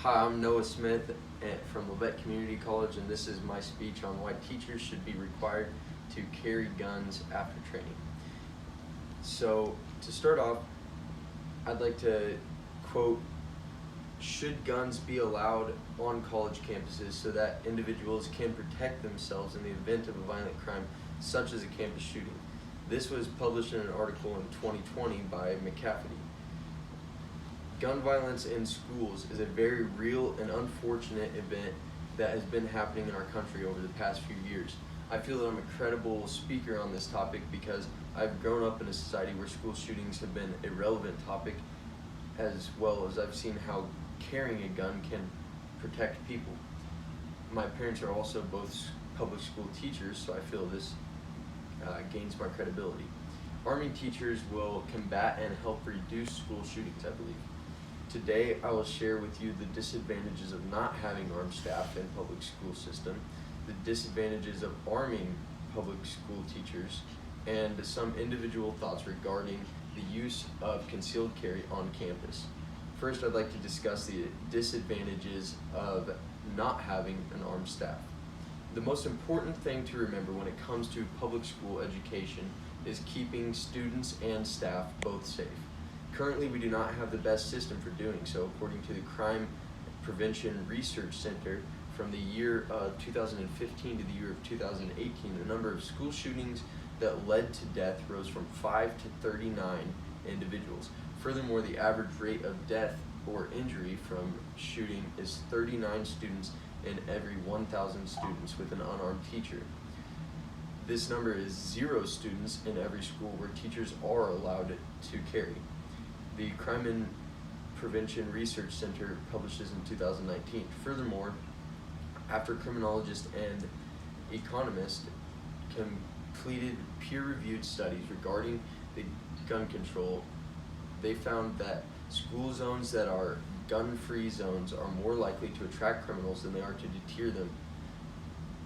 Hi, I'm Noah Smith from Labette Community College, and this is my speech on why teachers should be required to carry guns after training. So, to start off, I'd like to quote, "Should guns be allowed on college campuses so that individuals can protect themselves in the event of a violent crime, such as a campus shooting?" This was published in an article in 2020 by McCafferty. Gun violence in schools is a very real and unfortunate event that has been happening in our country over the past few years. I feel that I'm a credible speaker on this topic because I've grown up in a society where school shootings have been a relevant topic, as well as I've seen how carrying a gun can protect people. My parents are also both public school teachers, so I feel this gains my credibility. Arming teachers will combat and help reduce school shootings, I believe. Today, I will share with you the disadvantages of not having armed staff in public school system, the disadvantages of arming public school teachers, and some individual thoughts regarding the use of concealed carry on campus. First, I'd like to discuss the disadvantages of not having an armed staff. The most important thing to remember when it comes to public school education is keeping students and staff both safe. Currently, we do not have the best system for doing so. According to the Crime Prevention Research Center, from the year of 2015 to the year of 2018, the number of school shootings that led to death rose from 5 to 39 individuals. Furthermore, the average rate of death or injury from shooting is 39 students in every 1,000 students with an unarmed teacher. This number is 0 students in every school where teachers are allowed to carry. The Crime Prevention Research Center publishes in 2019. Furthermore, after criminologists and economists completed peer-reviewed studies regarding the gun control, they found that school zones that are gun-free zones are more likely to attract criminals than they are to deter them.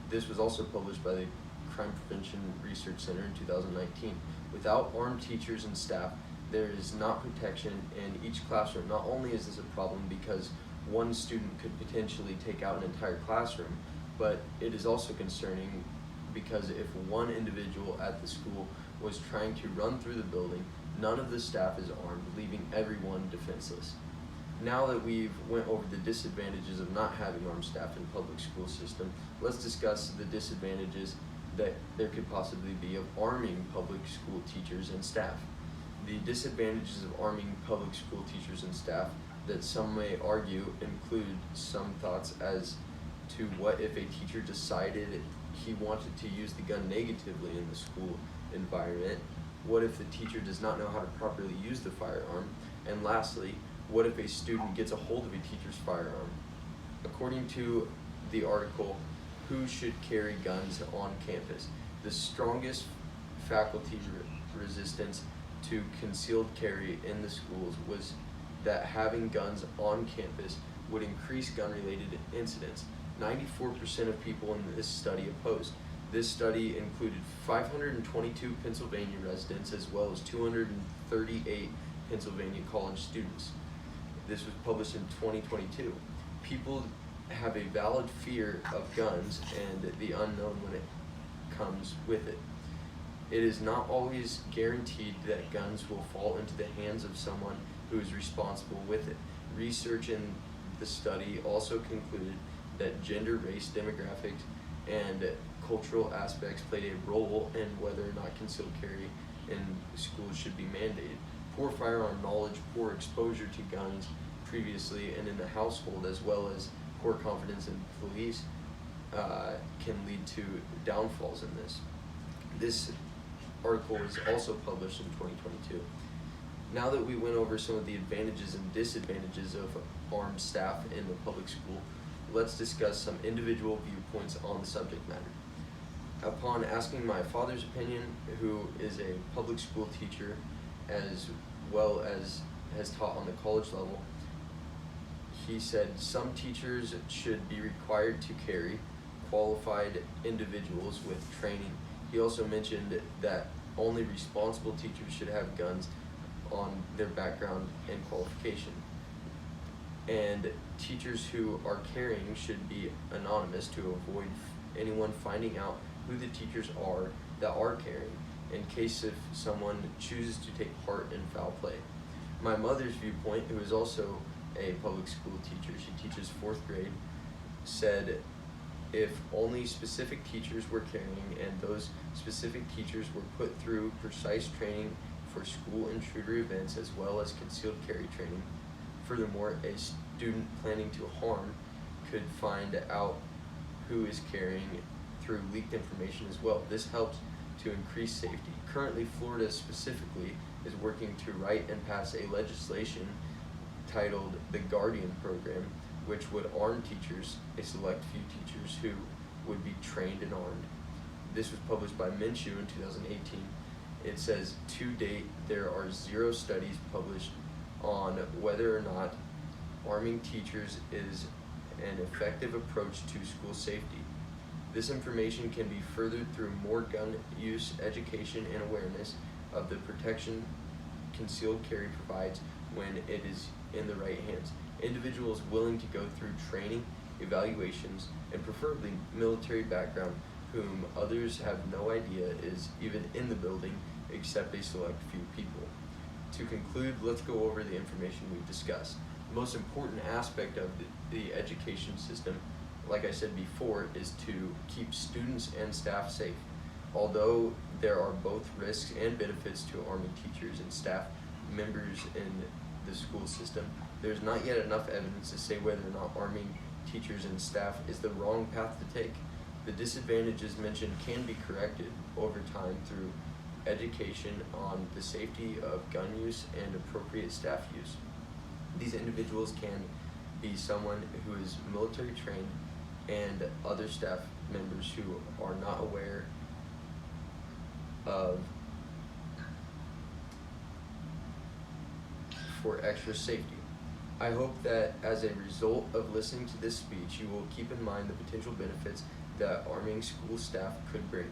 This was also published by the Crime Prevention Research Center in 2019. Without armed teachers and staff, there is not protection in each classroom. Not only is this a problem because one student could potentially take out an entire classroom, but it is also concerning because if one individual at the school was trying to run through the building, none of the staff is armed, leaving everyone defenseless. Now that we've went over the disadvantages of not having armed staff in public school system, let's discuss the disadvantages that there could possibly be of arming public school teachers and staff. The disadvantages of arming public school teachers and staff that some may argue include some thoughts as to what if a teacher decided he wanted to use the gun negatively in the school environment? What if the teacher does not know how to properly use the firearm? And lastly, what if a student gets a hold of a teacher's firearm? According to the article, "Who Should Carry Guns on Campus?" the strongest faculty resistance to concealed carry in the schools was that having guns on campus would increase gun-related incidents. 94% of people in this study opposed. This study included 522 Pennsylvania residents as well as 238 Pennsylvania college students. This was published in 2022. People have a valid fear of guns and the unknown when it comes with it. It is not always guaranteed that guns will fall into the hands of someone who is responsible with it. Research in the study also concluded that gender, race, demographics, and cultural aspects played a role in whether or not concealed carry in schools should be mandated. Poor firearm knowledge, poor exposure to guns previously and in the household, as well as poor confidence in police can lead to downfalls in this. This article was also published in 2022. Now that we went over some of the advantages and disadvantages of armed staff in the public school, let's discuss some individual viewpoints on the subject matter. Upon asking my father's opinion, who is a public school teacher as well as has taught on the college level, he said some teachers should be required to carry qualified individuals with training. He also mentioned that only responsible teachers should have guns on their background and qualification. And teachers who are carrying should be anonymous to avoid anyone finding out who the teachers are that are carrying, in case if someone chooses to take part in foul play. My mother's viewpoint, who is also a public school teacher, she teaches 4th grade, said if only specific teachers were carrying and those specific teachers were put through precise training for school intruder events as well as concealed carry training. Furthermore, a student planning to harm could find out who is carrying through leaked information as well. This helps to increase safety. Currently, Florida specifically is working to write and pass a legislation titled the Guardian Program, which would arm teachers, a select few teachers who would be trained and armed. This was published by Minshew in 2018. It says, to date, there are 0 studies published on whether or not arming teachers is an effective approach to school safety. This information can be furthered through more gun use education and awareness of the protection concealed carry provides when it is in the right hands. Individuals willing to go through training, evaluations, and preferably military background whom others have no idea is even in the building except a select few people. To conclude, let's go over the information we've discussed. The most important aspect of the education system, like I said before, is to keep students and staff safe. Although there are both risks and benefits to arming teachers and staff members in the school system, there's not yet enough evidence to say whether or not arming teachers and staff is the wrong path to take. The disadvantages mentioned can be corrected over time through education on the safety of gun use and appropriate staff use. These individuals can be someone who is military trained and other staff members who are not aware of for extra safety. I hope that as a result of listening to this speech, you will keep in mind the potential benefits that arming school staff could bring.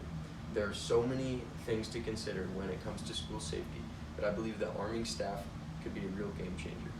There are so many things to consider when it comes to school safety, but I believe that arming staff could be a real game changer.